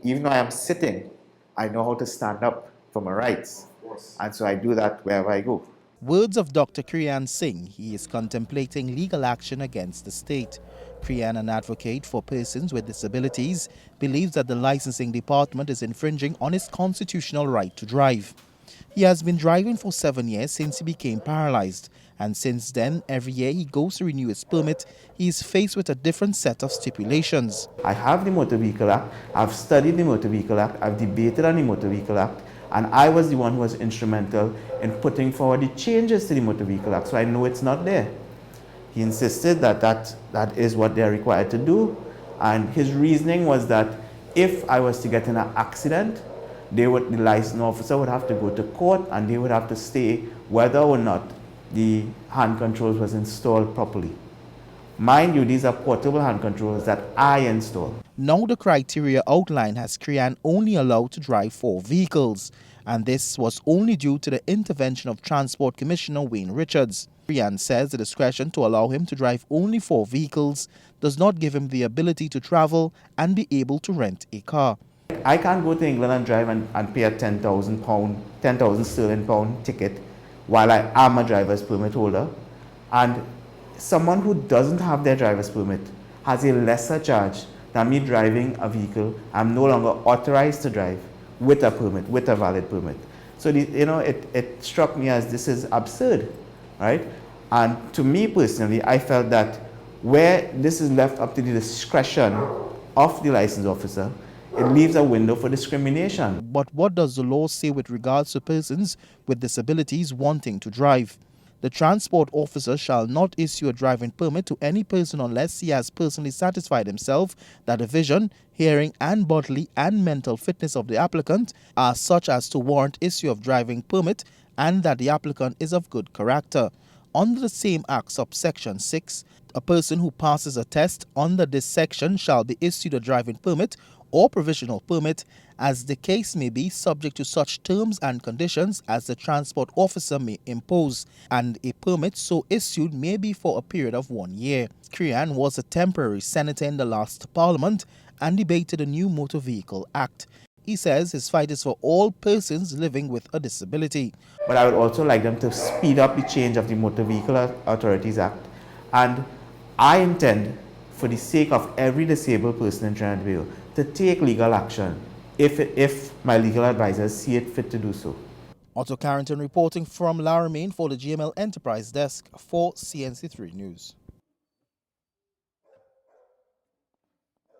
Even though I am sitting, I know how to stand up for my rights. And so I do that wherever I go. Words of Dr. Ramsingh, he is contemplating legal action against the state. Kriyan, an advocate for persons with disabilities, believes that the licensing department is infringing on his constitutional right to drive. He has been driving for 7 years since he became paralyzed, and since then, every year he goes to renew his permit, he is faced with a different set of stipulations. I have the Motor Vehicle Act, I've studied the Motor Vehicle Act, I've debated on the Motor Vehicle Act, and I was the one who was instrumental in putting forward the changes to the Motor Vehicle Act, so I know it's not there. He insisted that that is what they're required to do, and his reasoning was that if I was to get in an accident, the licensing officer would have to go to court and they would have to stay whether or not the hand controls was installed properly. Mind you, these are portable hand controls that I install. Now the criteria outlined has Kriyan only allowed to drive 4 vehicles, and this was only due to the intervention of Transport Commissioner Wayne Richards. Kriyan says the discretion to allow him to drive only 4 vehicles does not give him the ability to travel and be able to rent a car. I can't go to England and drive and pay a £10,000 sterling pound ticket while I am a driver's permit holder, and someone who doesn't have their driver's permit has a lesser charge than me driving a vehicle I'm no longer authorized to drive with a permit, with a valid permit. So it struck me as this is absurd, right? And to me personally, I felt that where this is left up to the discretion of the license officer, it leaves a window for discrimination. But what does the law say with regards to persons with disabilities wanting to drive? The transport officer shall not issue a driving permit to any person unless he has personally satisfied himself that the vision, hearing, and bodily and mental fitness of the applicant are such as to warrant issue of driving permit and that the applicant is of good character. Under the same Act, subsection 6, a person who passes a test under this section shall be issued a driving permit or provisional permit, as the case may be, subject to such terms and conditions as the transport officer may impose, and a permit so issued may be for a period of 1 year. Kriyan was a temporary senator in the last parliament and debated a new Motor Vehicle Act. He says his fight is for all persons living with a disability. But I would also like them to speed up the change of the Motor Vehicle Authorities Act, and I intend, for the sake of every disabled person in Trinidad, to take legal action if my legal advisors see it fit to do so. Otto Carrington reporting from Laramine for the GML Enterprise Desk for CNC3 News.